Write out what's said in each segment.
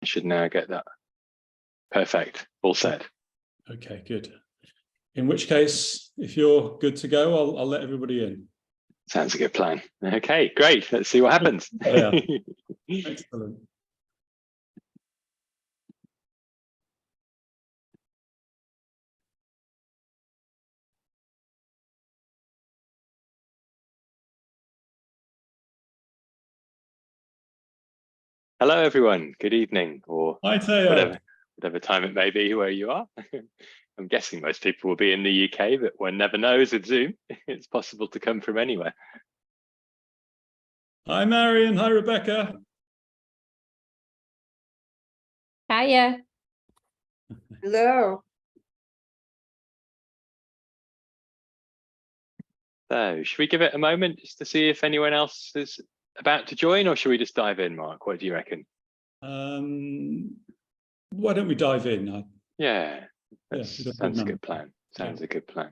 I should now get that. Perfect. All set. Okay, good. In which case, if you're good to go, I'll let everybody in. Sounds a good plan. Okay, great. Let's see what happens. Yeah. Excellent. Hello, everyone. Good evening, or Hi, Teo. whatever time it may be where you are. I'm guessing most people will be in the UK, but one never knows with Zoom. It's possible to come from anywhere. Hi, Marion. Hi, Rebecca. Hiya. Hello. So should we give it a moment just to see if anyone else is about to join, or should we just dive in, Mark? What do you reckon? Why don't we dive in? Yeah, sounds a good plan. Sounds a good plan.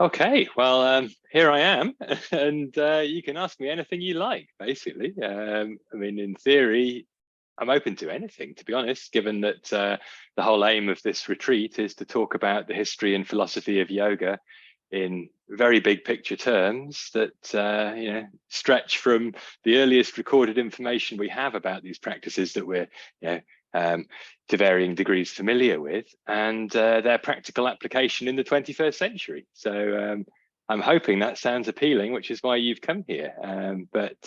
Okay, well, here I am, and you can ask me anything you like, basically. I mean, in theory, I'm open to anything, to be honest, given that the whole aim of this retreat is to talk about the history and philosophy of yoga in very big picture terms that stretch from the earliest recorded information we have about these practices that we're to varying degrees familiar with, and their practical application in the 21st century. So I'm hoping that sounds appealing, which is why you've come here. But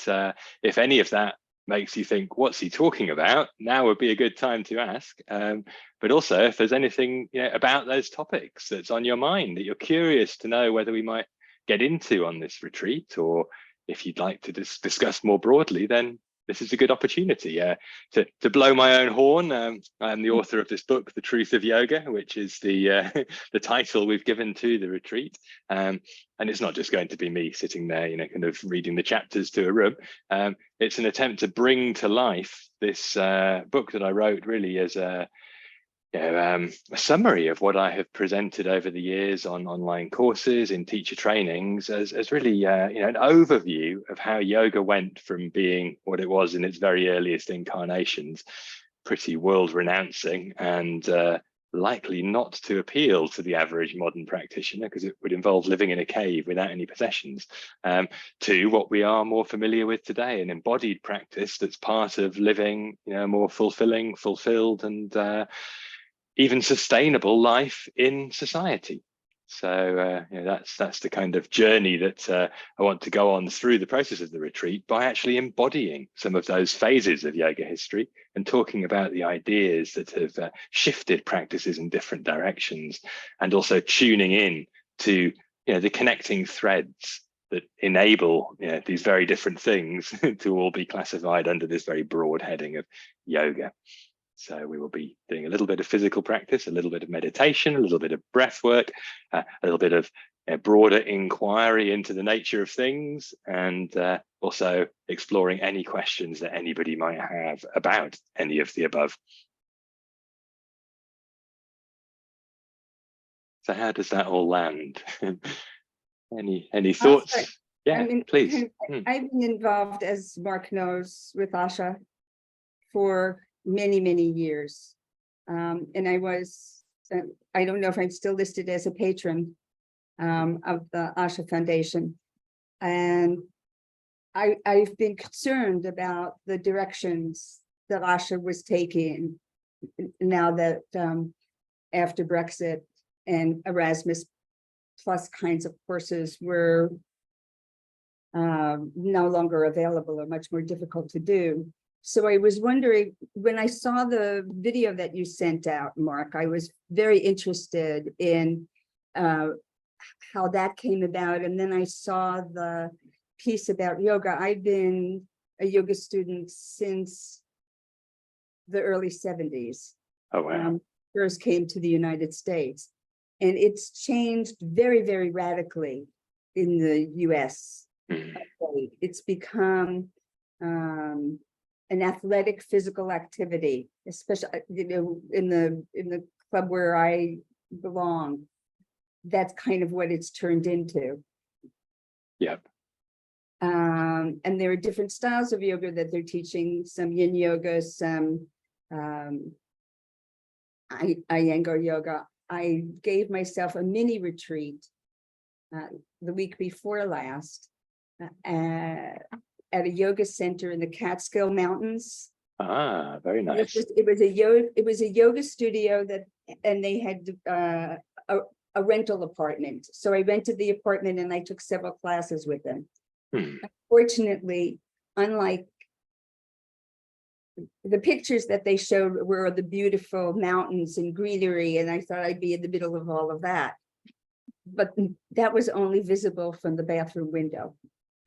if any of that makes you think, what's he talking about? Now would be a good time to ask. But also, if there's anything about those topics that's on your mind that you're curious to know whether we might get into on this retreat, or if you'd like to discuss more broadly, then this is a good opportunity to blow my own horn. I'm the author of this book, The Truth of Yoga, which is the title we've given to the retreat. And it's not just going to be me sitting there, kind of reading the chapters to a room. It's an attempt to bring to life this book that I wrote really as a summary of what I have presented over the years on online courses, in teacher trainings, as really an overview of how yoga went from being what it was in its very earliest incarnations, pretty world-renouncing and likely not to appeal to the average modern practitioner because it would involve living in a cave without any possessions, to what we are more familiar with today, an embodied practice that's part of living a more fulfilling, fulfilled and even sustainable life in society. So that's the kind of journey that I want to go on through the process of the retreat, by actually embodying some of those phases of yoga history and talking about the ideas that have shifted practices in different directions, and also tuning in to the connecting threads that enable these very different things to all be classified under this very broad heading of yoga. So we will be doing a little bit of physical practice, a little bit of meditation, a little bit of breath work, a little bit of broader inquiry into the nature of things, and also exploring any questions that anybody might have about any of the above. So how does that all land? Any thoughts? Yeah, please. I've been involved, as Mark knows, with Asha for many, many years. And I was, I don't know if I'm still listed as a patron of the Asha Foundation. And I've been concerned about the directions that Asha was taking now that after Brexit and Erasmus Plus kinds of courses were no longer available or much more difficult to do. So I was wondering, when I saw the video that you sent out, Mark, I was very interested in how that came about. And then I saw the piece about yoga. I've been a yoga student since the early 70s. Oh, wow. First came to the United States. And it's changed very, very radically in the US. It's become an athletic physical activity, especially in the club where I belong. That's kind of what it's turned into. Yep. And there are different styles of yoga that they're teaching, some yin yoga, some Iyengar yoga. I gave myself a mini retreat the week before last at a yoga center in the Catskill Mountains. Ah, very nice. It was a yoga studio and they had a rental apartment. So I rented the apartment and I took several classes with them. Unfortunately, unlike the pictures that they showed were the beautiful mountains and greenery, and I thought I'd be in the middle of all of that. But that was only visible from the bathroom window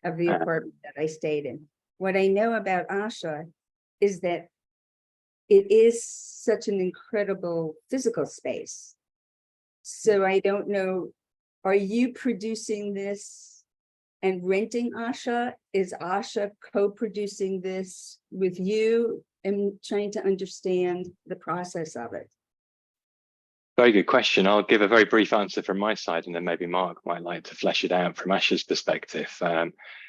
of the apartment that I stayed in. What I know about Asha is that it is such an incredible physical space. So I don't know, are you producing this and renting Asha? Is Asha co-producing this with you? I'm trying to understand the process of it. Very good question. I'll give a very brief answer from my side, and then maybe Mark might like to flesh it out from Asha's perspective.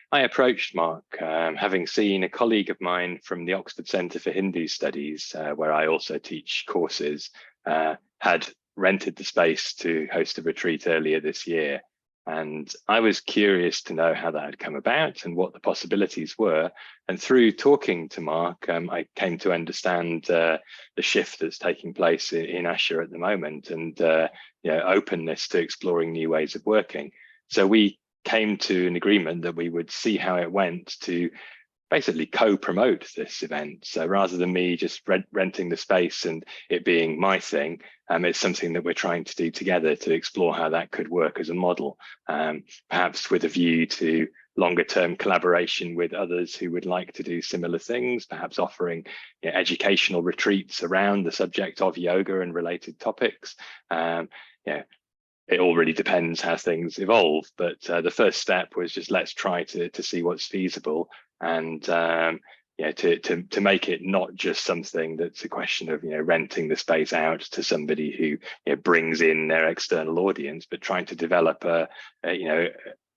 I approached Mark, having seen a colleague of mine from the Oxford Centre for Hindu Studies, where I also teach courses, had rented the space to host a retreat earlier this year. And I was curious to know how that had come about and what the possibilities were. And through talking to Mark, I came to understand the shift that's taking place in Asha at the moment, and openness to exploring new ways of working. So we came to an agreement that we would see how it went to basically co-promote this event. So rather than me just renting the space and it being my thing, it's something that we're trying to do together to explore how that could work as a model, perhaps with a view to longer term collaboration with others who would like to do similar things, perhaps offering educational retreats around the subject of yoga and related topics. It all really depends how things evolve, but the first step was just let's try to see what's feasible, and to make it not just something that's a question of renting the space out to somebody who brings in their external audience, but trying to develop a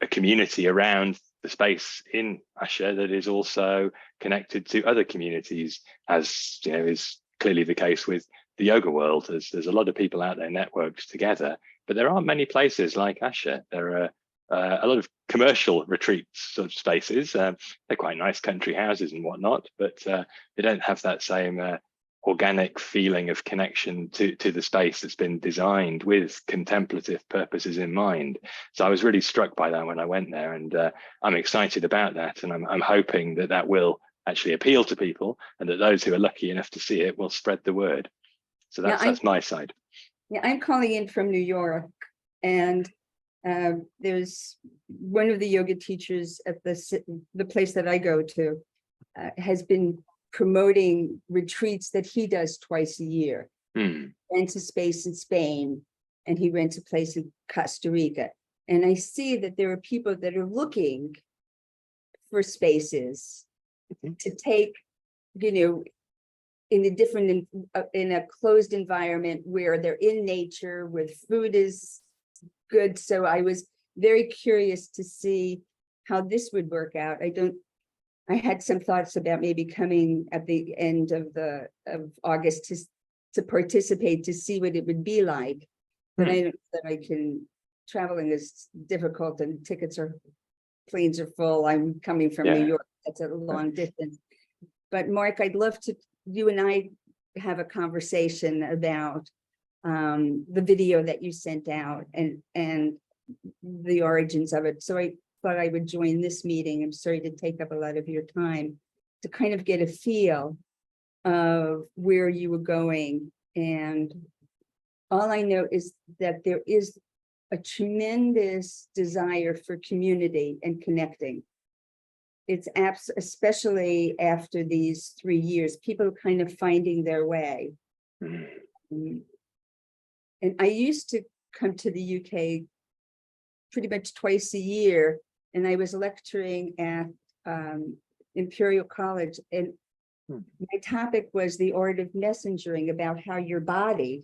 community around the space in Asha that is also connected to other communities, as is clearly the case with the yoga world. There's a lot of people out there networked together, but there aren't many places like Asha. There are a lot of commercial retreat sort of spaces. They're quite nice country houses and whatnot, but they don't have that same organic feeling of connection to the space that's been designed with contemplative purposes in mind. So I was really struck by that when I went there, and I'm excited about that, and I'm hoping that will actually appeal to people, and that those who are lucky enough to see it will spread the word. So that's my side. Yeah, I'm calling in from New York, and there's one of the yoga teachers at the place that I go to has been promoting retreats that he does twice a year. Rents a space in Spain, and he rents a place in Costa Rica. And I see that there are people that are looking for spaces to take, in a closed environment where they're in nature, where food is good. So I was very curious to see how this would work out. I had some thoughts about maybe coming at the end of August to participate, to see what it would be like. But I don't know that I can. Traveling is difficult, and planes are full. I'm coming from New York. That's a long distance. But Mark, I'd love you and I have a conversation about the video that you sent out and the origins of it. So I thought I would join this meeting. I'm sorry to take up a lot of your time, to kind of get a feel of where you were going. And all I know is that there is a tremendous desire for community and connecting. It's especially after these 3 years, people kind of finding their way. And I used to come to the UK pretty much twice a year, and I was lecturing at Imperial College, and my topic was the art of messengering, about how your body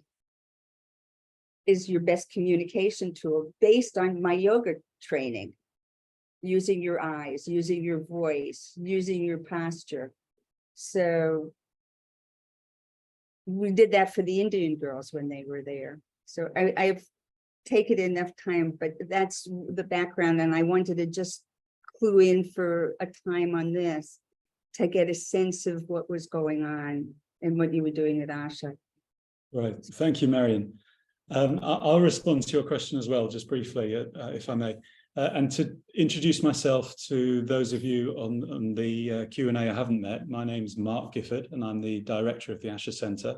is your best communication tool based on my yoga training. using your eyes, using your voice, using your posture. So we did that for the Indian girls when they were there. So I've taken enough time, but that's the background, and I wanted to just clue in for a time on this to get a sense of what was going on and what you were doing at Asha. Right. Thank you, Marion. I'll respond to your question as well, just briefly, if I may. And to introduce myself to those of you on the Q&A I haven't met, my name is Mark Gifford, and I'm the director of the Asha Centre.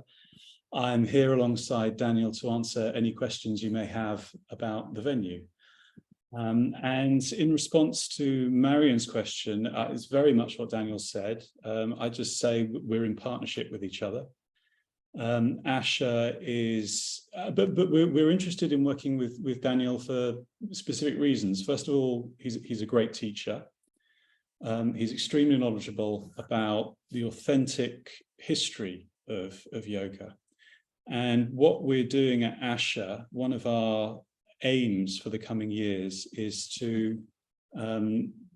I'm here alongside Daniel to answer any questions you may have about the venue. And in response to Marion's question, it's very much what Daniel said. I just say we're in partnership with each other. Asha is, but we're interested in working with Daniel for specific reasons. First of all, he's a great teacher. He's extremely knowledgeable about the authentic history of yoga. And what we're doing at Asha, one of our aims for the coming years is to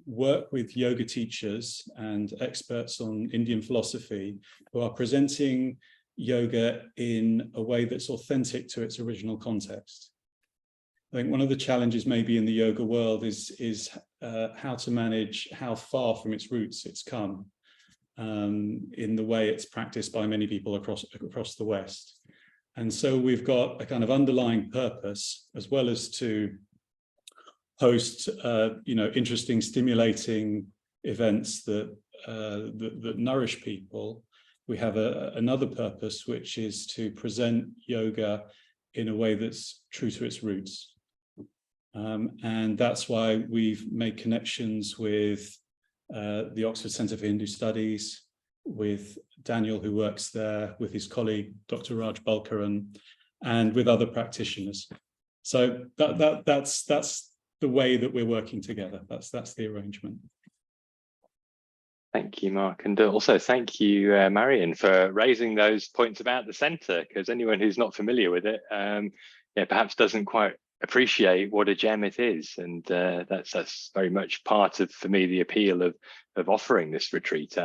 work with yoga teachers and experts on Indian philosophy who are presenting yoga in a way that's authentic to its original context. I think one of the challenges maybe in the yoga world is how to manage how far from its roots it's come in the way it's practiced by many people across the West. And so we've got a kind of underlying purpose, as well as to host, interesting, stimulating events that nourish people. We have another purpose, which is to present yoga in a way that's true to its roots. And that's why we've made connections with the Oxford Centre for Hindu Studies, with Daniel, who works there, with his colleague, Dr. Raj Balkaran, and with other practitioners. So that's the way that we're working together. That's the arrangement. Thank you, Mark. And also thank you, Marion, for raising those points about the centre, because anyone who's not familiar with it, perhaps doesn't quite appreciate what a gem it is. And that's very much part of, for me, the appeal of offering this retreat.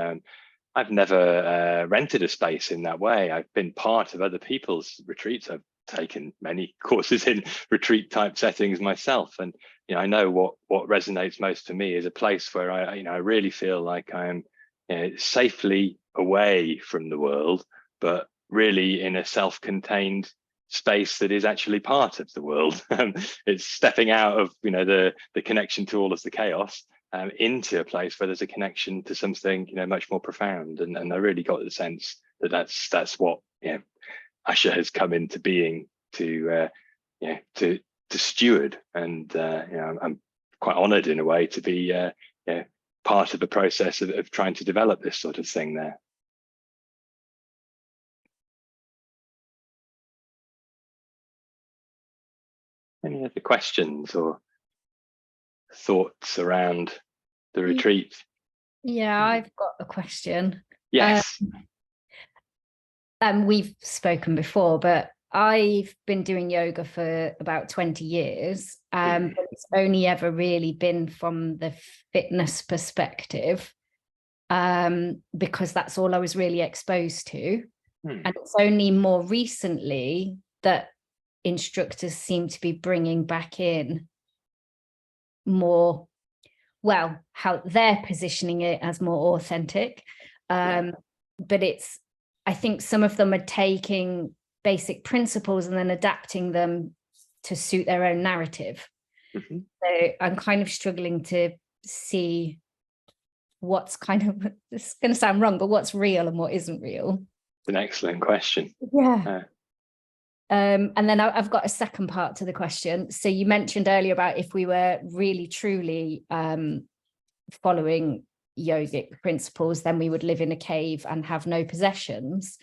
I've never rented a space in that way. I've been part of other people's retreats. I've taken many courses in retreat type settings myself. And, I know what resonates most for me is a place where I really feel like I'm safely away from the world, but really in a self-contained space that is actually part of the world. It's stepping out of, the connection to all of the chaos into a place where there's a connection to something, much more profound. And I really got the sense that that's what, Asha has come into being to steward. And I'm quite honoured in a way to be part of the process of trying to develop this sort of thing there. Any other questions or thoughts around the retreat? Yeah, I've got a question. Yes. We've spoken before, but I've been doing yoga for about 20 years, but it's only ever really been from the fitness perspective, because that's all I was really exposed to. And it's only more recently that instructors seem to be bringing back in more, well, how they're positioning it as more authentic. But I think some of them are taking basic principles and then adapting them to suit their own narrative. So I'm kind of struggling to see what's kind of, it's going to sound wrong, but what's real and what isn't real. It's an excellent question. Yeah. And then I've got a second part to the question. So you mentioned earlier about if we were really truly following yogic principles, then we would live in a cave and have no possessions.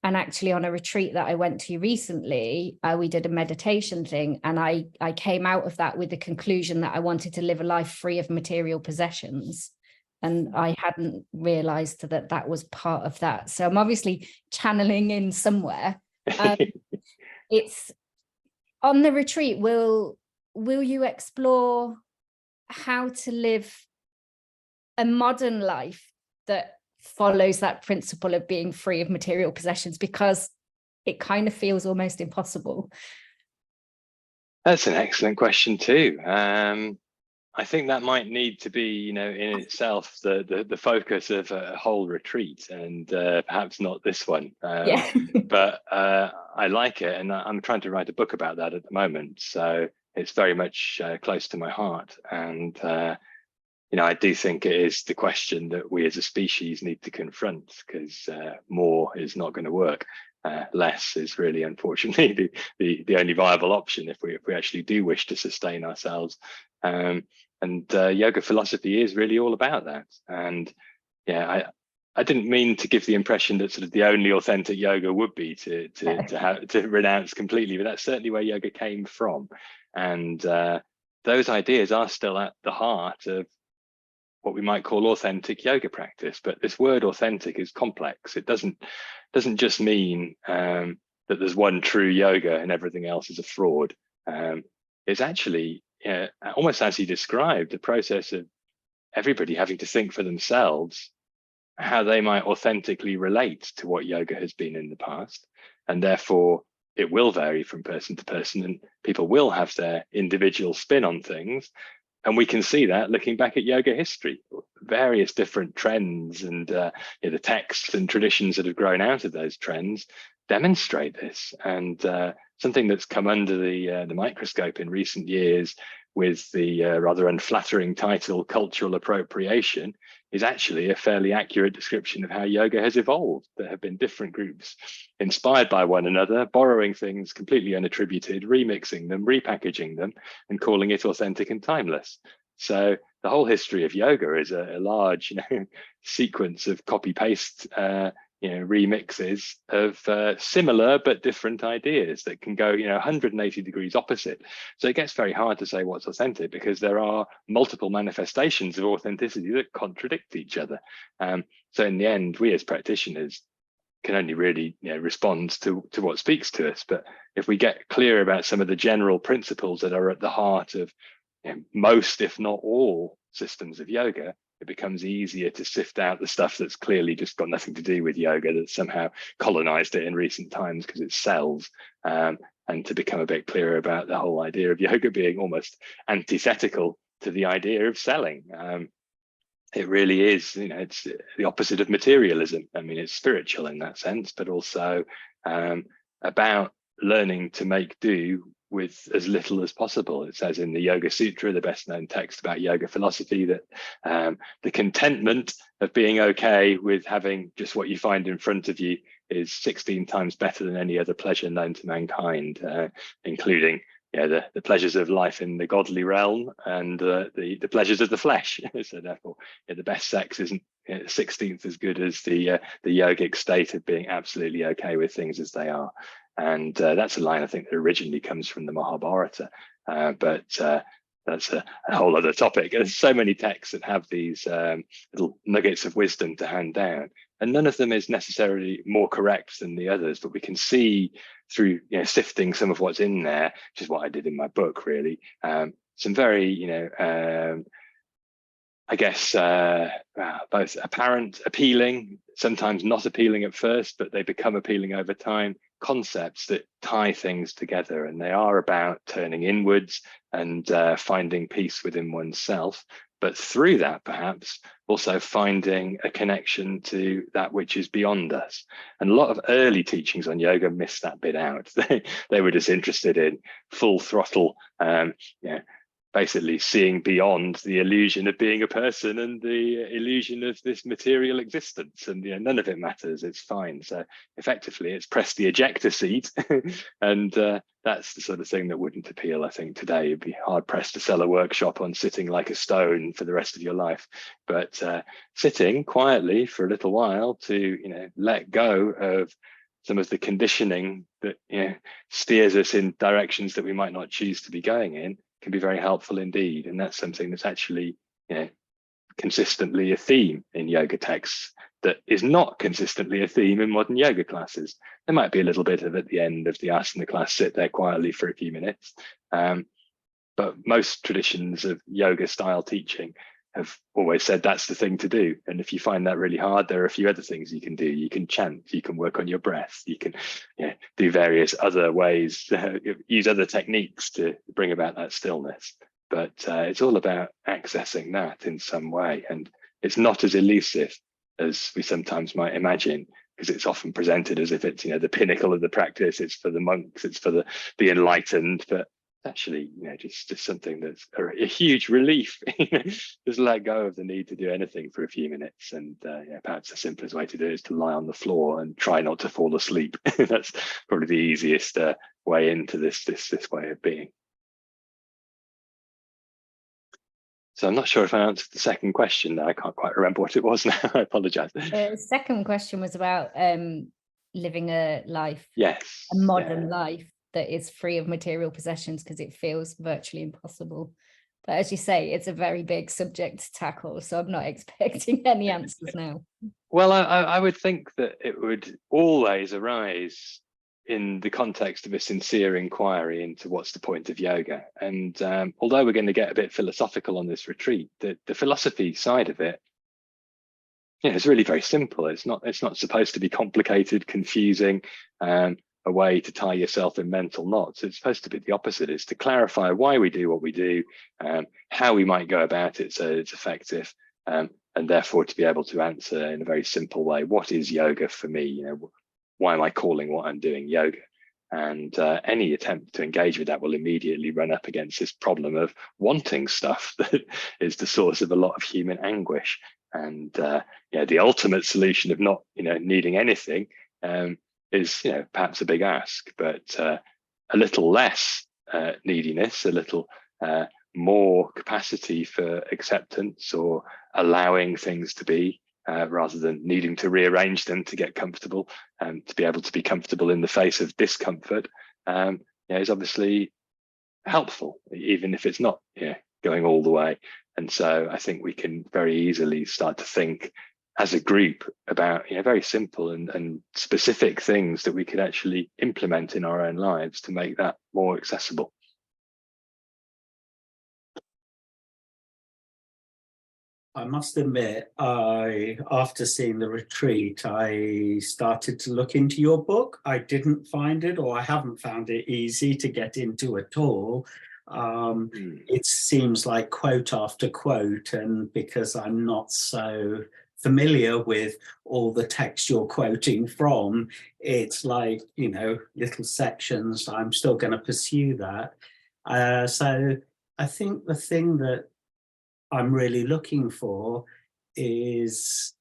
And actually on a retreat that I went to recently, we did a meditation thing, and I came out of that with the conclusion that I wanted to live a life free of material possessions. And I hadn't realized that that was part of that. So I'm obviously channeling in somewhere. It's on the retreat. Will you explore how to live a modern life that follows that principle of being free of material possessions, because it kind of feels almost impossible. That's an excellent question too. I think that might need to be, in itself, the focus of a whole retreat, and perhaps not this one. Yeah. But I like it, and I'm trying to write a book about that at the moment. So it's very much close to my heart. And I do think it is the question that we as a species need to confront, because more is not going to work. Less is really, unfortunately, the only viable option if we actually do wish to sustain ourselves. And yoga philosophy is really all about that. And yeah, I didn't mean to give the impression that sort of the only authentic yoga would be to renounce completely, but that's certainly where yoga came from. And those ideas are still at the heart of what we might call authentic yoga practice. But this word authentic is complex. It doesn't just mean that there's one true yoga and everything else is a fraud. It's actually almost as he described, the process of everybody having to think for themselves how they might authentically relate to what yoga has been in the past. And therefore, it will vary from person to person, and people will have their individual spin on things. And we can see that looking back at yoga history, various different trends and the texts and traditions that have grown out of those trends demonstrate this. And something that's come under the microscope in recent years with the rather unflattering title cultural appropriation is actually a fairly accurate description of how yoga has evolved. There have been different groups inspired by one another, borrowing things completely unattributed, remixing them, repackaging them, and calling it authentic and timeless. So the whole history of yoga is a large sequence of copy-paste remixes of similar but different ideas that can go 180 degrees opposite. So it gets very hard to say what's authentic, because there are multiple manifestations of authenticity that contradict each other. So in the end, we as practitioners can only really respond to what speaks to us. But if we get clear about some of the general principles that are at the heart of most, if not all, systems of yoga, it becomes easier to sift out the stuff that's clearly just got nothing to do with yoga, that somehow colonized it in recent times because it sells, and to become a bit clearer about the whole idea of yoga being almost antithetical to the idea of selling. It really is, it's the opposite of materialism. I mean, it's spiritual in that sense, but also about learning to make do with as little as possible. It says in the Yoga Sutra, the best known text about yoga philosophy, that the contentment of being okay with having just what you find in front of you is 16 times better than any other pleasure known to mankind, including the pleasures of life in the godly realm and the pleasures of the flesh. So therefore, the best sex isn't 16th as good as the yogic state of being absolutely okay with things as they are. And that's a line I think that originally comes from the Mahabharata, but that's a whole other topic. There's so many texts that have these little nuggets of wisdom to hand down, and none of them is necessarily more correct than the others, but we can see through sifting some of what's in there, which is what I did in my book, really. Some very I guess both apparent, appealing, sometimes not appealing at first, but they become appealing over time, concepts that tie things together. And they are about turning inwards and finding peace within oneself. But through that, perhaps, also finding a connection to that which is beyond us. And a lot of early teachings on yoga missed that bit out. They were just interested in full throttle, basically seeing beyond the illusion of being a person and the illusion of this material existence, and none of it matters, it's fine. So effectively it's press the ejector seat and that's the sort of thing that wouldn't appeal. I think today you'd be hard pressed to sell a workshop on sitting like a stone for the rest of your life, but sitting quietly for a little while to let go of some of the conditioning that steers us in directions that we might not choose to be going in can be very helpful indeed. And that's something that's actually consistently a theme in yoga texts that is not consistently a theme in modern yoga classes. There might be a little bit of at the end of the asana class, sit there quietly for a few minutes, But most traditions of yoga style teaching have always said that's the thing to do. And if you find that really hard, there are a few other things you can do. You can chant, you can work on your breath, you can do various other ways, use other techniques to bring about that stillness. But it's all about accessing that in some way. And it's not as elusive as we sometimes might imagine, because it's often presented as if it's, the pinnacle of the practice. It's for the monks, it's for the enlightened, but actually, just something that's a huge relief. Just let go of the need to do anything for a few minutes, and perhaps the simplest way to do it is to lie on the floor and try not to fall asleep. That's probably the easiest way into this way of being. So I'm not sure if I answered the second question. I can't quite remember what it was now. I apologize. The second question was about living a life, yes, a modern life that is free of material possessions, because it feels virtually impossible. But as you say, it's a very big subject to tackle, so I'm not expecting any answers now. Well, I would think that it would always arise in the context of a sincere inquiry into what's the point of yoga. And although we're going to get a bit philosophical on this retreat, the philosophy side of it, it's really very simple. It's not supposed to be complicated, confusing, a way to tie yourself in mental knots. It's supposed to be the opposite. It's to clarify why we do what we do, how we might go about it so it's effective, and therefore to be able to answer in a very simple way, what is yoga for me? Why am I calling what I'm doing yoga? And any attempt to engage with that will immediately run up against this problem of wanting stuff that is the source of a lot of human anguish. And the ultimate solution of not needing anything is perhaps a big ask, but a little less neediness, a little more capacity for acceptance or allowing things to be, rather than needing to rearrange them to get comfortable, and to be able to be comfortable in the face of discomfort, is obviously helpful, even if it's not going all the way. And so I think we can very easily start to think as a group about very simple and specific things that we could actually implement in our own lives to make that more accessible. I must admit, after seeing the retreat, I started to look into your book. I didn't find it, or I haven't found it easy to get into at all. It seems like quote after quote, and because I'm not so familiar with all the text you're quoting from, it's like, little sections. I'm still going to pursue that. So I think the thing that I'm really looking for is,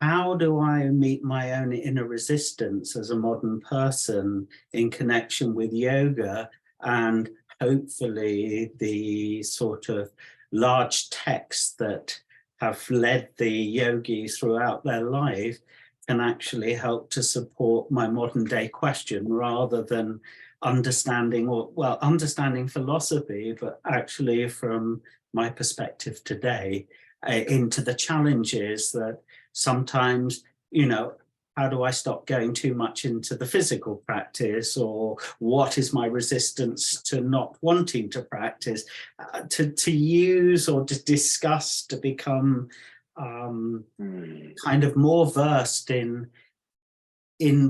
how do I meet my own inner resistance as a modern person in connection with yoga, and hopefully the sort of large texts that have led the yogis throughout their life can actually help to support my modern day question, rather than understanding philosophy, but actually from my perspective today, into the challenges that sometimes, how do I stop going too much into the physical practice, or what is my resistance to not wanting to practice, to use or to discuss, to become kind of more versed in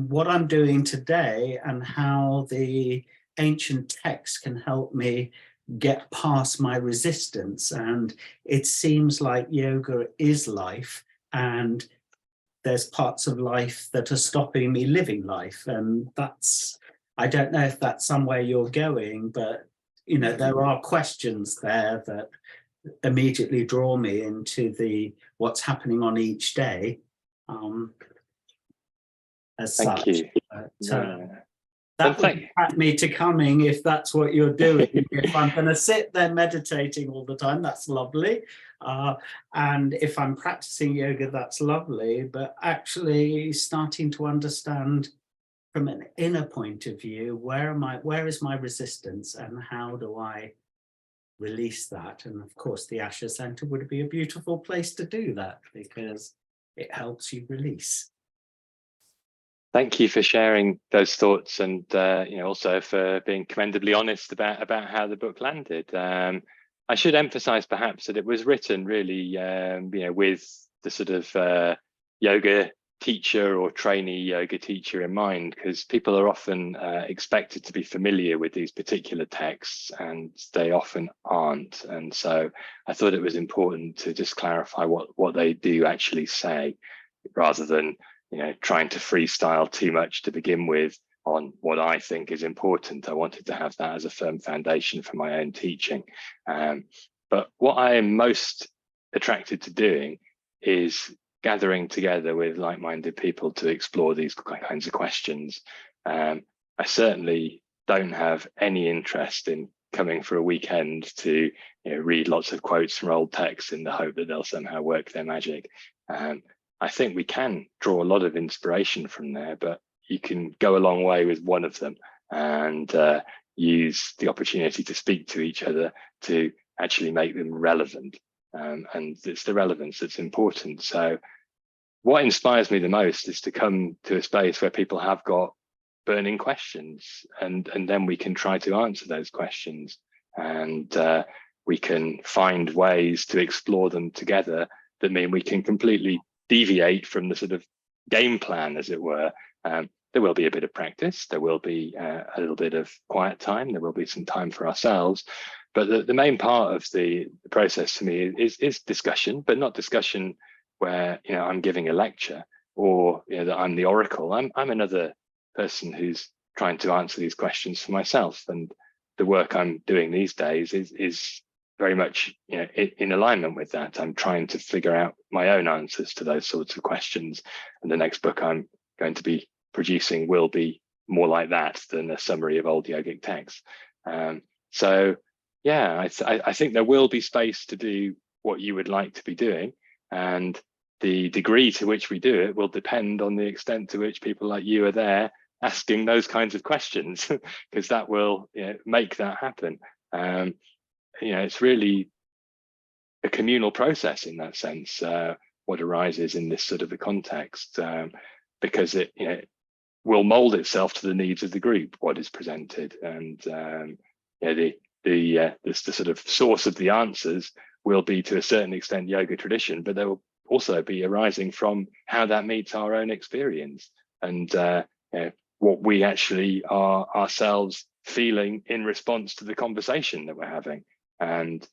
what I'm doing today, and how the ancient texts can help me get past my resistance. And it seems like yoga is life, and there's parts of life that are stopping me living life. And I don't know if that's somewhere you're going, but there are questions there that immediately draw me into what's happening on each day. Thank you. That would attract me to coming if that's what you're doing. If I'm going to sit there meditating all the time, that's lovely. And if I'm practicing yoga, that's lovely. But actually starting to understand from an inner point of view, where is my resistance, and how do I release that? And of course, the Asha Center would be a beautiful place to do that, because it helps you release. Thank you for sharing those thoughts, and also for being commendably honest about how the book landed. I should emphasize perhaps that it was written really with the sort of yoga teacher or trainee yoga teacher in mind, because people are often expected to be familiar with these particular texts, and they often aren't. And so I thought it was important to just clarify what they do actually say, rather than trying to freestyle too much to begin with on what I think is important. I wanted to have that as a firm foundation for my own teaching. But what I am most attracted to doing is gathering together with like-minded people to explore these kinds of questions. I certainly don't have any interest in coming for a weekend to read lots of quotes from old texts in the hope that they'll somehow work their magic. I think we can draw a lot of inspiration from there, but you can go a long way with one of them and use the opportunity to speak to each other to actually make them relevant. And it's the relevance that's important. So what inspires me the most is to come to a space where people have got burning questions, and then we can try to answer those questions, and we can find ways to explore them together that mean we can completely deviate from the sort of game plan, as it were. There will be a bit of practice, there will be a little bit of quiet time, there will be some time for ourselves, but the main part of the process for me is discussion, but not discussion where I'm giving a lecture, or that I'm the oracle. I'm another person who's trying to answer these questions for myself, and the work I'm doing these days is very much in alignment with that. I'm trying to figure out my own answers to those sorts of questions, and the next book I'm going to be producing will be more like that than a summary of old yogic texts. So yeah, I think there will be space to do what you would like to be doing, and the degree to which we do it will depend on the extent to which people like you are there asking those kinds of questions, because that will make that happen. It's really a communal process in that sense, what arises in this sort of a context, because it will mold itself to the needs of the group, what is presented, and the sort of source of the answers will be to a certain extent yoga tradition, but there will also be arising from how that meets our own experience, and what we actually are ourselves feeling in response to the conversation that we're having. And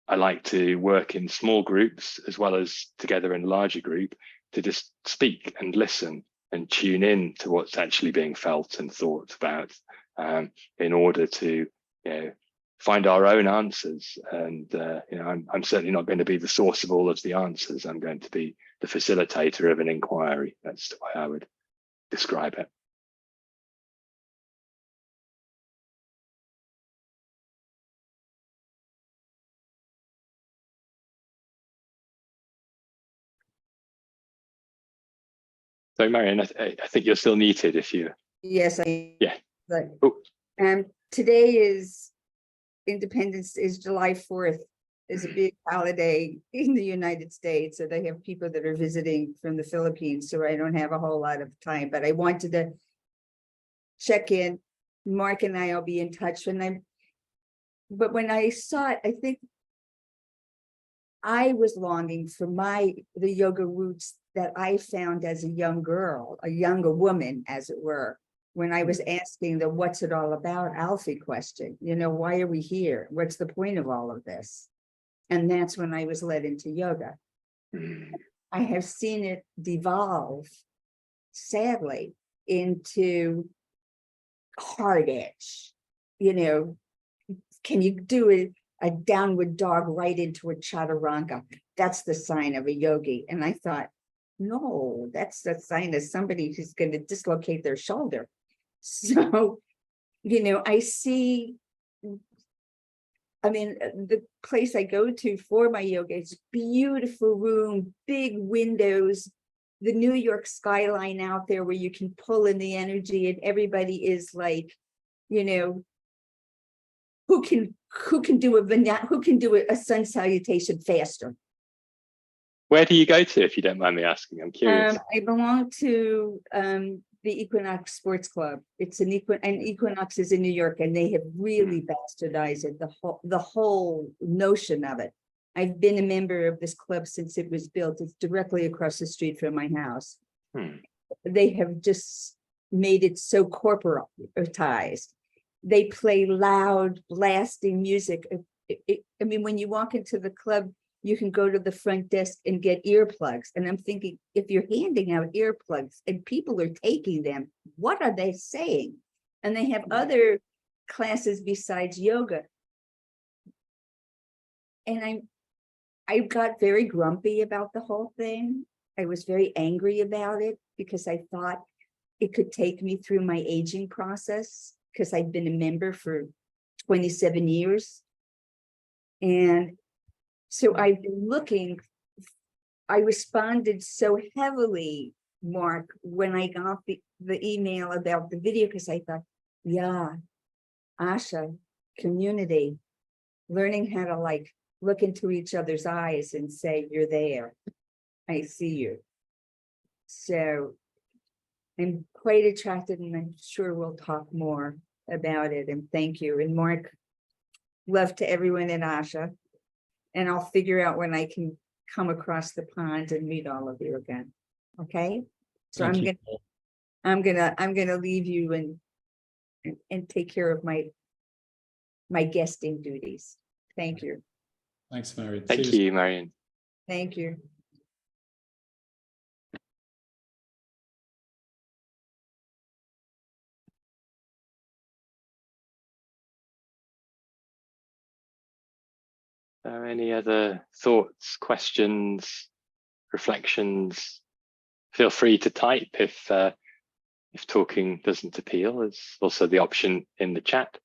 I like to work in small groups as well as together in a larger group to just speak and listen and tune in to what's actually being felt and thought about, in order to find our own answers. And I'm certainly not going to be the source of all of the answers. I'm going to be the facilitator of an inquiry. That's the way I would describe it. So Marion, I think you're still muted if you... Yes, I. Yeah. But, oh. Today is Independence is July 4th, is a big holiday in the United States. So they have people that are visiting from the Philippines. So I don't have a whole lot of time, but I wanted to check in. Mark and I will be in touch but when I saw it, I think I was longing for the yoga roots that I found as a young girl, a younger woman, as it were, when I was asking the what's it all about Alfie question, why are we here? What's the point of all of this? And that's when I was led into yoga. I have seen it devolve, sadly, into hard edge. Can you do a downward dog right into a chaturanga? That's the sign of a yogi. And I thought, no, that's the sign of somebody who's going to dislocate their shoulder. So, I see, the place I go to for my yoga is beautiful room, big windows, the New York skyline out there where you can pull in the energy, and everybody is like, who can do a sun salutation faster. Where do you go to, if you don't mind me asking? I'm curious. I belong to the Equinox Sports Club. It's an Equinox is in New York, and they have really bastardized it, the whole notion of it. I've been a member of this club since it was built. It's directly across the street from my house. They have just made it so corporatized. They play loud, blasting music. I mean, when you walk into the club, you can go to the front desk and get earplugs. And I'm thinking, if you're handing out earplugs and people are taking them, what are they saying? And they have other classes besides yoga. And I got very grumpy about the whole thing. I was very angry about it because I thought it could take me through my aging process, because I've been a member for 27 years. And so I've been looking. I responded so heavily, Mark, when I got the email about the video, because I thought, yeah, Asha, community, learning how to like look into each other's eyes and say, you're there, I see you. So I'm quite attracted, and I'm sure we'll talk more about it. And thank you. And Mark, love to everyone in Asha. And I'll figure out when I can come across the pond and meet all of you again. Okay. So Thank you. I'm gonna leave you and take care of my guesting duties. Thank you. Thanks, Marion. Thank you, Marion. Thank you. Any other thoughts, questions, reflections? Feel free to type if talking doesn't appeal. There's also the option in the chat.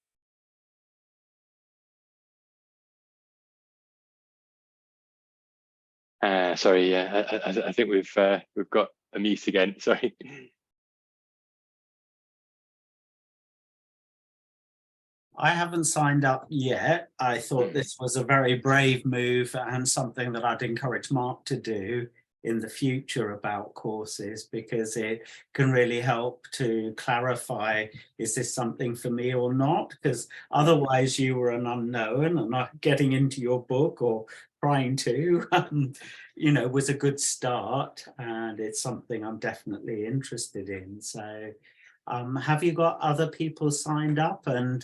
Sorry, I think we've got a mute again. Sorry. I haven't signed up yet. I thought this was a very brave move and something that I'd encourage Mark to do in the future about courses, because it can really help to clarify, is this something for me or not? Because otherwise you were an unknown, and not getting into your book or trying to, you know, was a good start, and it's something I'm definitely interested in. So have you got other people signed up, and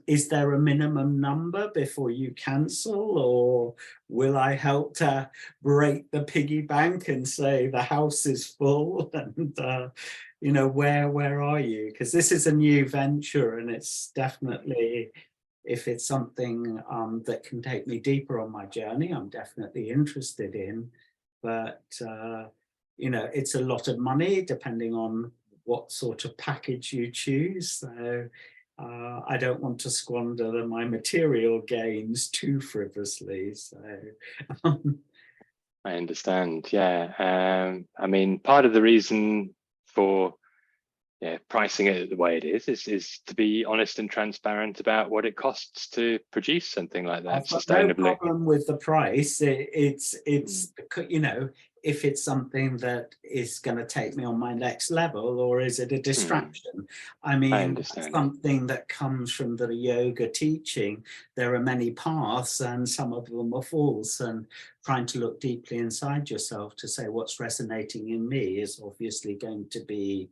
is there a minimum number before you cancel, or will I help to break the piggy bank and say the house is full? And you know, where are you? Because this is a new venture, and it's definitely, if it's something that can take me deeper on my journey, I'm definitely interested in. But you know, it's a lot of money depending on what sort of package you choose. So I don't want to squander my material gains too frivolously. So I understand. Yeah. I mean, part of the reason for pricing it the way it is to be honest and transparent about what it costs to produce something like that sustainably. No problem with the price. It's you know, if it's something that is going to take me on my next level, or is it a distraction? I mean, something that comes from the yoga teaching, there are many paths and some of them are false, and trying to look deeply inside yourself to say what's resonating in me is obviously going to be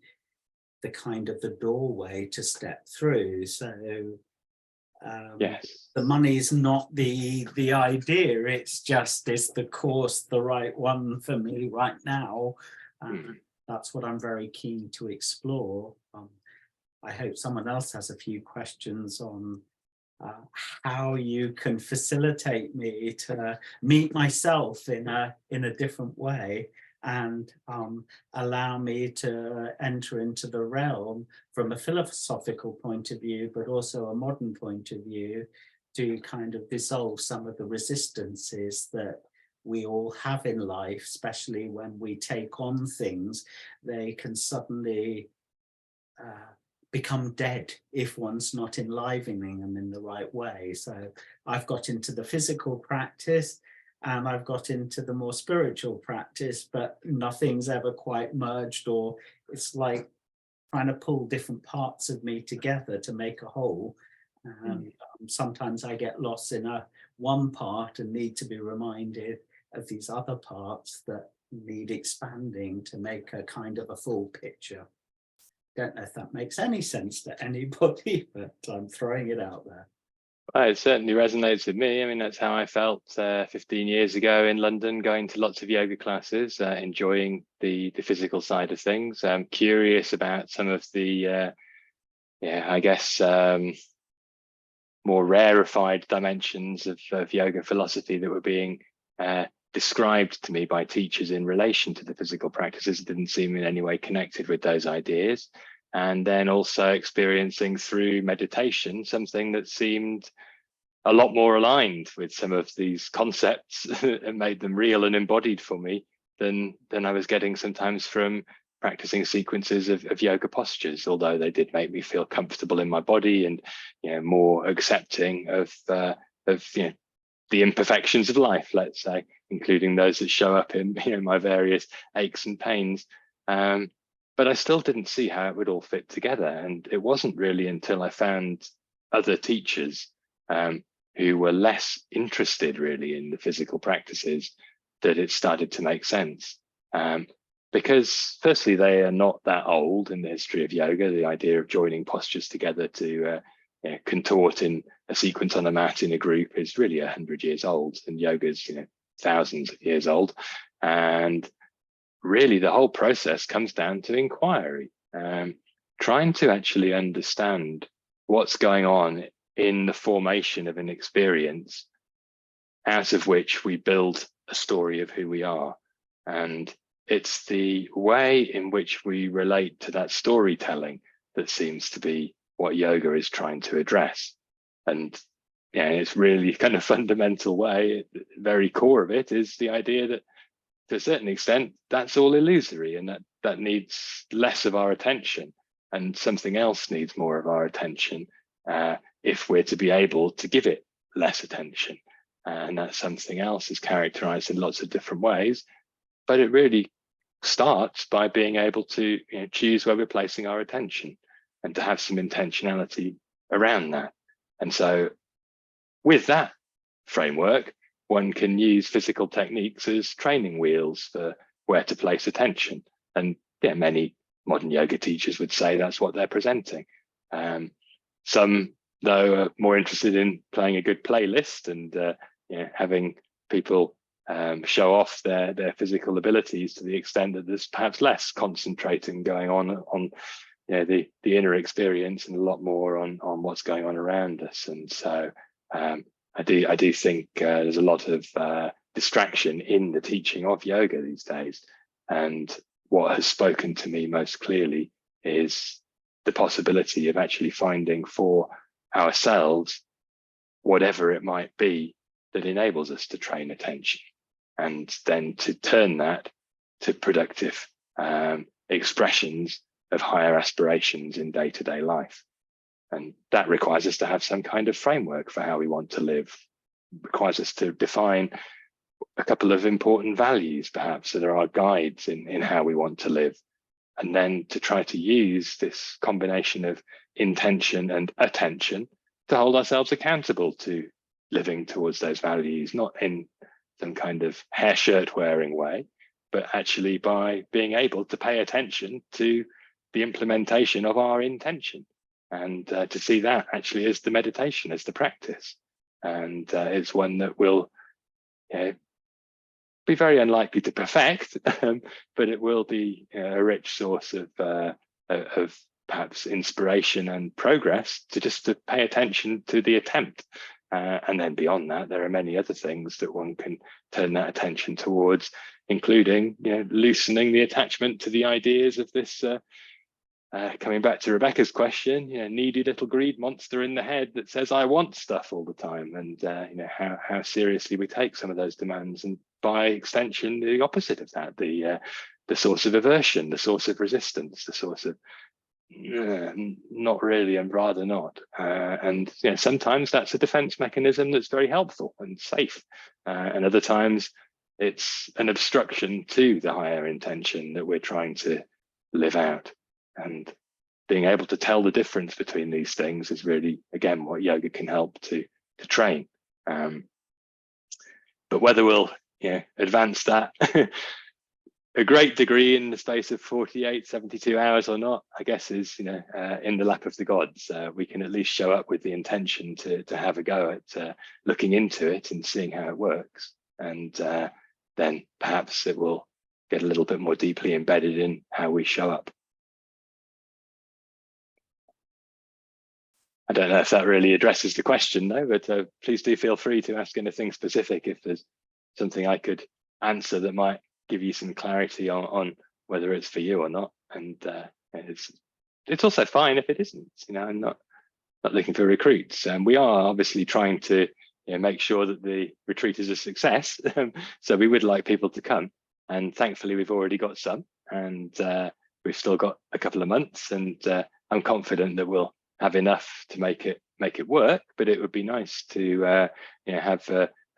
the kind of the doorway to step through. So yes, the money's not the idea, it's just, is the course the right one for me right now? That's what I'm very keen to explore. I hope someone else has a few questions on how you can facilitate me to meet myself in a different way, and allow me to enter into the realm from a philosophical point of view, but also a modern point of view, to kind of dissolve some of the resistances that we all have in life, especially when we take on things. They can suddenly become dead if one's not enlivening them in the right way. So I've got into the physical practice, and I've got into the more spiritual practice, but nothing's ever quite merged, or it's like trying to pull different parts of me together to make a whole. And sometimes I get lost in one part and need to be reminded of these other parts that need expanding to make a kind of a full picture. Don't know if that makes any sense to anybody, but I'm throwing it out there. Well, it certainly resonates with me. I mean, that's how I felt 15 years ago in London, going to lots of yoga classes, enjoying the physical side of things. I'm curious about some of the, I guess, more rarefied dimensions of yoga philosophy that were being described to me by teachers in relation to the physical practices. It didn't seem in any way connected with those ideas. And then also experiencing through meditation something that seemed a lot more aligned with some of these concepts and made them real and embodied for me than I was getting sometimes from practicing sequences of yoga postures, although they did make me feel comfortable in my body and more accepting of the imperfections of life, let's say, including those that show up in my various aches and pains. But I still didn't see how it would all fit together. And it wasn't really until I found other teachers who were less interested really in the physical practices that it started to make sense. Because firstly, they are not that old in the history of yoga. The idea of joining postures together to contort in a sequence on a mat in a group is really 100 years old, and yoga's thousands of years old. And really the whole process comes down to inquiry, trying to actually understand what's going on in the formation of an experience out of which we build a story of who we are. And it's the way in which we relate to that storytelling that seems to be what yoga is trying to address. And it's really kind of fundamental way, very core of it is the idea that to a certain extent, that's all illusory, and that needs less of our attention, and something else needs more of our attention if we're to be able to give it less attention. And that something else is characterized in lots of different ways, but it really starts by being able to choose where we're placing our attention and to have some intentionality around that. And so with that framework, one can use physical techniques as training wheels for where to place attention. And many modern yoga teachers would say that's what they're presenting. Some, though, are more interested in playing a good playlist and having people show off their physical abilities to the extent that there's perhaps less concentrating going on the inner experience and a lot more on what's going on around us. And so I do think there's a lot of distraction in the teaching of yoga these days. And what has spoken to me most clearly is the possibility of actually finding for ourselves whatever it might be that enables us to train attention, and then to turn that to productive expressions of higher aspirations in day-to-day life. And that requires us to have some kind of framework for how we want to live. It requires us to define a couple of important values, perhaps, that are our guides in how we want to live. And then to try to use this combination of intention and attention to hold ourselves accountable to living towards those values, not in some kind of hair shirt wearing way, but actually by being able to pay attention to the implementation of our intention. And to see that actually as the meditation, as the practice. And it's one that will be very unlikely to perfect, but it will be a rich source of perhaps inspiration and progress to pay attention to the attempt. And then beyond that, there are many other things that one can turn that attention towards, including loosening the attachment to the ideas of this coming back to Rebecca's question, needy little greed monster in the head that says I want stuff all the time, and how seriously we take some of those demands, and by extension the opposite of that, the source of aversion, the source of resistance, the source of not really and rather not, and sometimes that's a defense mechanism that's very helpful and safe, and other times it's an obstruction to the higher intention that we're trying to live out. And being able to tell the difference between these things is really, again, what yoga can help to train. But whether we'll advance that a great degree in the space of 48, 72 hours or not, I guess is in the lap of the gods. We can at least show up with the intention to have a go at looking into it and seeing how it works, and then perhaps it will get a little bit more deeply embedded in how we show up. I don't know if that really addresses the question though, but please do feel free to ask anything specific if there's something I could answer that might give you some clarity on whether it's for you or not. And it's also fine if it isn't. I'm not looking for recruits, and we are obviously trying to make sure that the retreat is a success. So we would like people to come, and thankfully we've already got some, and we've still got a couple of months, and I'm confident that we'll have enough to make it work. But it would be nice to have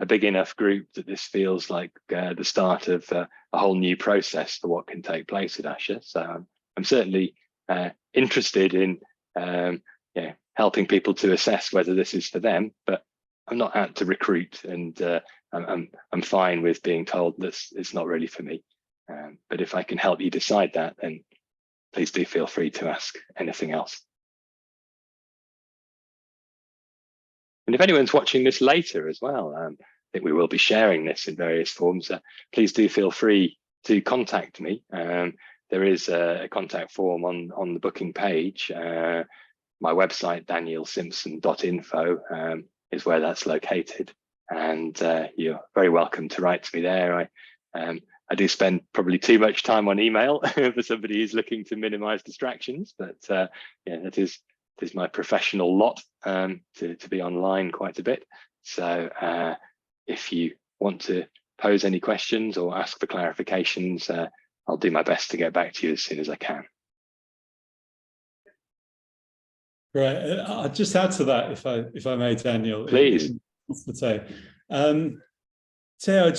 a big enough group that this feels like the start of a whole new process for what can take place at Asha. So I'm certainly interested in helping people to assess whether this is for them, but I'm not out to recruit, and I'm fine with being told this it's not really for me. But if I can help you decide that, then please do feel free to ask anything else. And if anyone's watching this later as well, I think we will be sharing this in various forms. Please do feel free to contact me. There is a contact form on the booking page. My website, danielsimpson.info, is where that's located. And you're very welcome to write to me there. I do spend probably too much time on email for somebody who's looking to minimize distractions, but that is my professional lot, to be online quite a bit. So if you want to pose any questions or ask for clarifications, I'll do my best to get back to you as soon as I can. Right, I'll just add to that, if I may, Daniel. Please. Theo,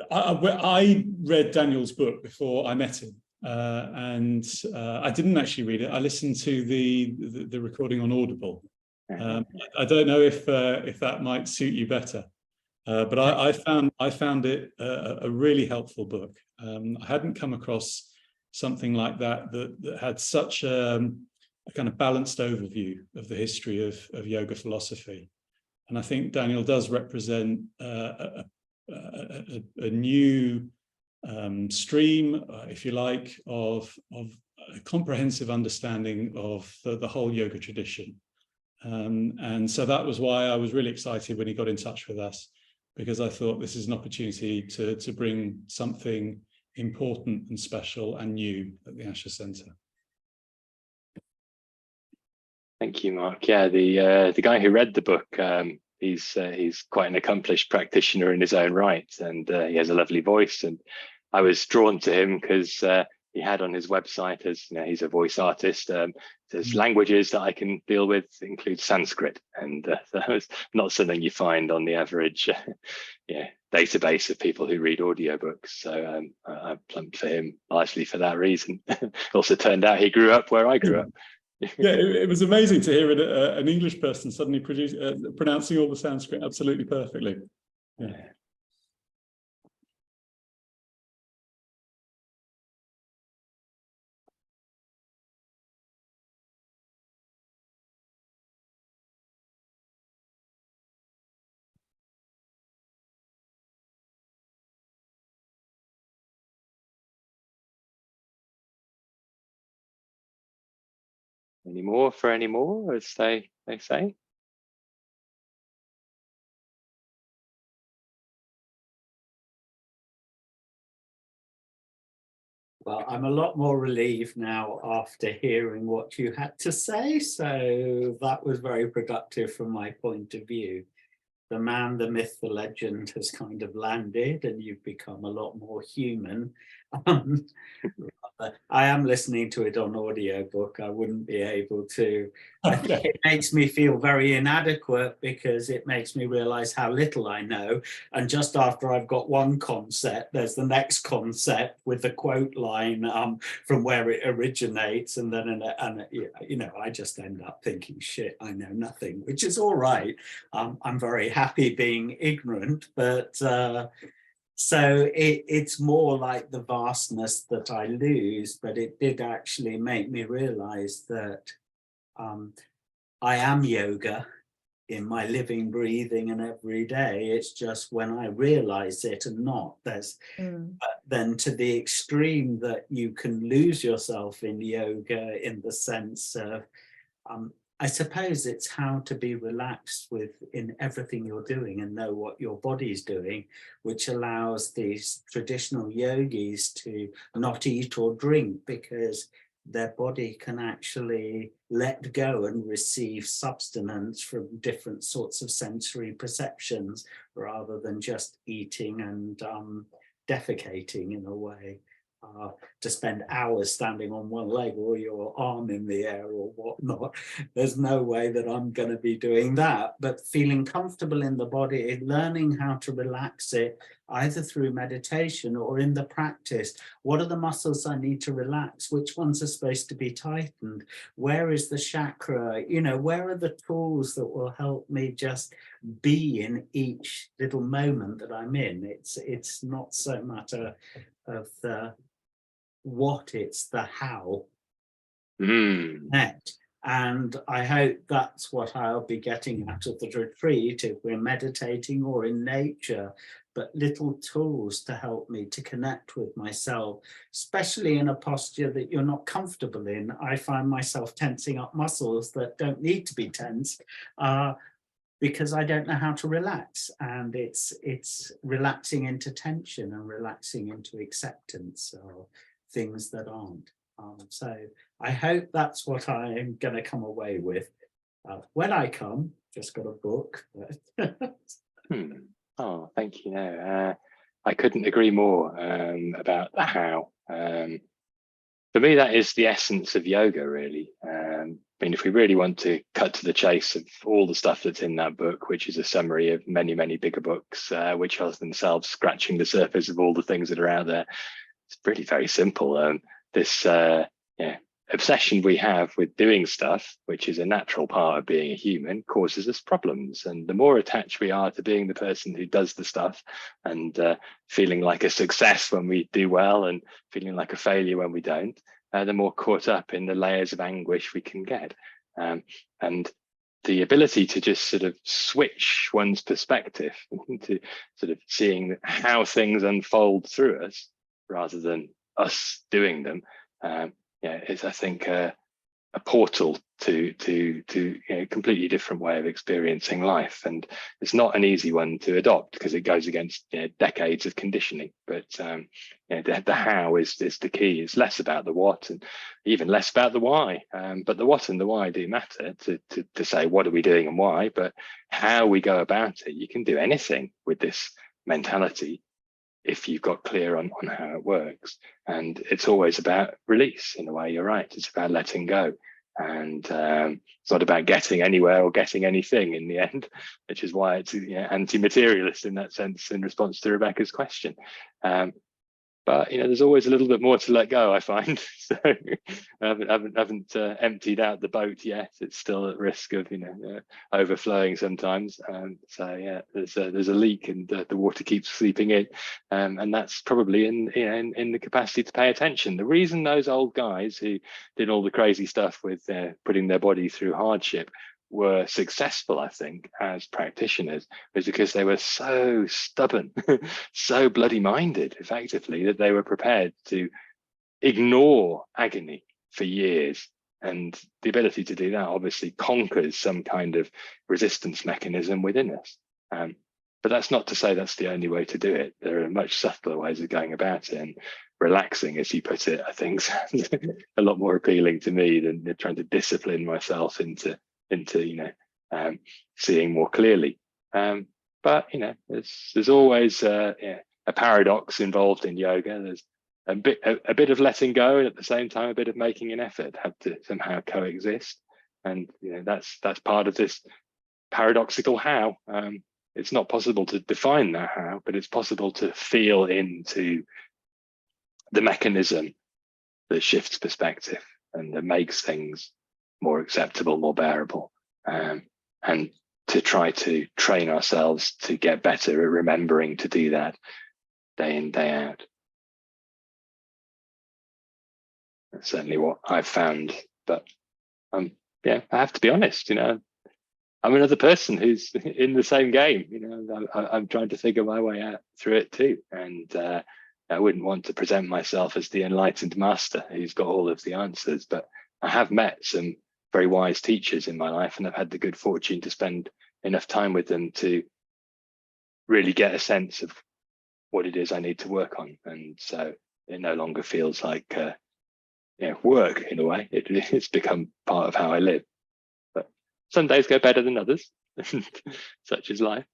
I read Daniel's book before I met him. And I didn't actually read it. I listened to the recording on Audible. I don't know if that might suit you better, but I found it a really helpful book. I hadn't come across something like that had such a kind of balanced overview of the history of yoga philosophy. And I think Daniel does represent a new stream, if you like, of a comprehensive understanding of the whole yoga tradition. And so that was why I was really excited when he got in touch with us, because I thought this is an opportunity to bring something important and special and new at the Asha Centre. Thank you, Mark. Yeah, the guy who read the book, he's quite an accomplished practitioner in his own right, and he has a lovely voice. And I was drawn to him because he had on his website, as he's a voice artist, there's languages that I can deal with include Sanskrit, and that was not something you find on the average database of people who read audiobooks. So I plumped for him largely for that reason. Also turned out he grew up where I grew up. Yeah, it was amazing to hear an English person suddenly pronouncing all the Sanskrit absolutely perfectly. Yeah. Any more for any more, as they say? Well, I'm a lot more relieved now after hearing what you had to say, so that was very productive from my point of view. The man, the myth, the legend has kind of landed, and you've become a lot more human. I am listening to it on audiobook. I wouldn't be able to. I think Okay. it makes me feel very inadequate because it makes me realize how little I know. And just after I've got one concept, there's the next concept with the quote line from where it originates. And then, you know, I just end up thinking, shit, I know nothing, which is all right. I'm very happy being ignorant, but so it's more like the vastness that I lose, but it did actually make me realize that I am yoga in my living, breathing and every day. It's just when I realize it and not, there's but then to the extreme that you can lose yourself in yoga in the sense of I suppose it's how to be relaxed in everything you're doing and know what your body's doing, which allows these traditional yogis to not eat or drink because their body can actually let go and receive substance from different sorts of sensory perceptions rather than just eating and defecating in a way. To spend hours standing on one leg or your arm in the air or whatnot. There's no way that I'm going to be doing that, but feeling comfortable in the body, learning how to relax it, either through meditation or in the practice. What are the muscles I need to relax? Which ones are supposed to be tightened? Where is the chakra? You know, where are the tools that will help me just be in each little moment that I'm in? It's not so much of the what, it's the how. Net. And I hope that's what I'll be getting out of the retreat if we're meditating or in nature, but little tools to help me to connect with myself, especially in a posture that you're not comfortable in. I find myself tensing up muscles that don't need to be tensed because I don't know how to relax, and it's relaxing into tension and relaxing into acceptance or things that aren't. So I hope that's what I'm going to come away with. When I come, just got a book. Oh, thank you. No, I couldn't agree more about the how. For me, that is the essence of yoga, really. I mean, if we really want to cut to the chase of all the stuff that's in that book, which is a summary of many, many bigger books, which are themselves scratching the surface of all the things that are out there, it's really very simple. This obsession we have with doing stuff, which is a natural part of being a human, causes us problems. And the more attached we are to being the person who does the stuff and feeling like a success when we do well and feeling like a failure when we don't, the more caught up in the layers of anguish we can get. And the ability to just sort of switch one's perspective to sort of seeing how things unfold through us rather than us doing them, is, I think, a portal to a completely different way of experiencing life. And it's not an easy one to adopt because it goes against decades of conditioning. But the how is the key. It's less about the what and even less about the why. But the what and the why do matter to say what are we doing and why. But how we go about it, you can do anything with this mentality if you've got clear on how it works. And it's always about release in a way. You're right. It's about letting go. And it's not about getting anywhere or getting anything in the end, which is why it's anti-materialist in that sense in response to Rebecca's question. But there's always a little bit more to let go, I find. So I haven't emptied out the boat yet. It's still at risk of overflowing sometimes. So yeah, there's a leak and the water keeps seeping in, and that's probably in the capacity to pay attention. The reason those old guys who did all the crazy stuff with putting their body through hardship were successful, I think, as practitioners, was because they were so stubborn, so bloody minded, effectively, that they were prepared to ignore agony for years. And the ability to do that obviously conquers some kind of resistance mechanism within us. But that's not to say that's the only way to do it. There are much subtler ways of going about it. And relaxing, as you put it, I think sounds a lot more appealing to me than trying to discipline myself into seeing more clearly. But there's always a paradox involved in yoga. There's a bit of letting go, and at the same time a bit of making an effort have to somehow coexist. And that's part of this paradoxical how. It's not possible to define that how, but it's possible to feel into the mechanism that shifts perspective and that makes things more acceptable, more bearable, and to try to train ourselves to get better at remembering to do that day in, day out. That's certainly what I've found. But yeah, I have to be honest, I'm another person who's in the same game. I'm trying to figure my way out through it too. And I wouldn't want to present myself as the enlightened master who's got all of the answers, but I have met some very wise teachers in my life, and I've had the good fortune to spend enough time with them to really get a sense of what it is I need to work on. And so it no longer feels like work in a way. It's become part of how I live. But some days go better than others. Such is life.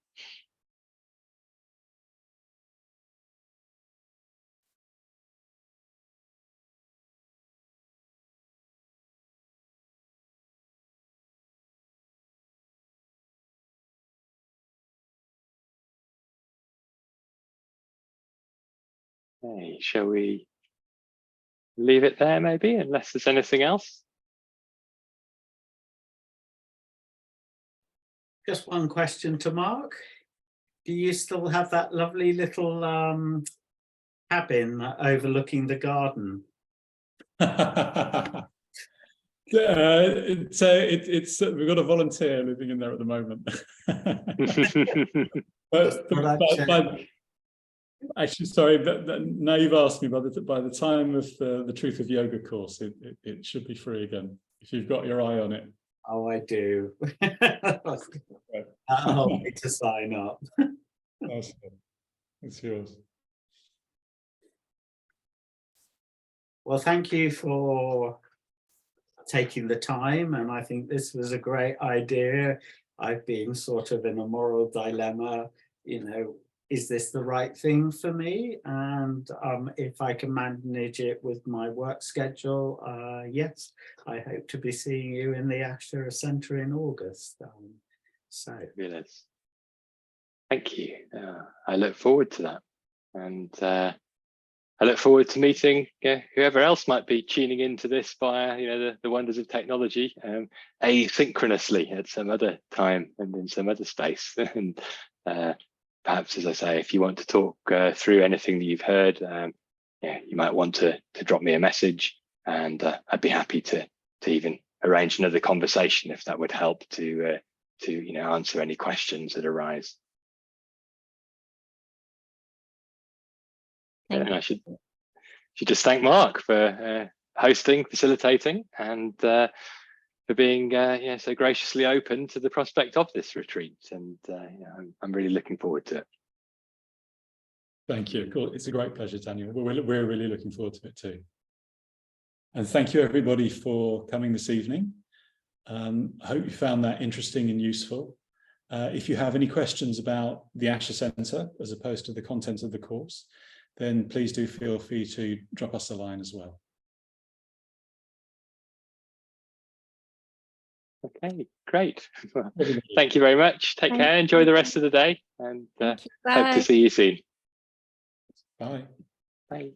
Hey, shall we leave it there maybe, unless there's anything else? Just one question to Mark. Do you still have that lovely little cabin overlooking the garden? It's we've got a volunteer living in there at the moment. but actually, sorry, but now you've asked me. By the time of the Truth of Yoga course, it should be free again if you've got your eye on it. Oh, I do. That'll help me to sign up. Nice. It's yours. Well, thank you for taking the time, and I think this was a great idea. I've been sort of in a moral dilemma, is this the right thing for me? And if I can manage it with my work schedule, yes, I hope to be seeing you in the Asha Centre in August. Fabulous. Thank you. I look forward to that. And I look forward to meeting whoever else might be tuning into this via the wonders of technology asynchronously at some other time and in some other space. And perhaps, as I say, if you want to talk through anything that you've heard, you might want to drop me a message, and I'd be happy to even arrange another conversation if that would help to answer any questions that arise. And I should just thank Mark for hosting, facilitating, and for being so graciously open to the prospect of this retreat. And I'm really looking forward to it. Thank you. Cool. It's a great pleasure, Daniel. We're really looking forward to it too. And thank you, everybody, for coming this evening. I hope you found that interesting and useful. If you have any questions about the Asha Centre as opposed to the content of the course, then please do feel free to drop us a line as well. Okay, great. Thank you very much. Take care. Enjoy the rest of the day, and hope to see you soon. Bye. Bye.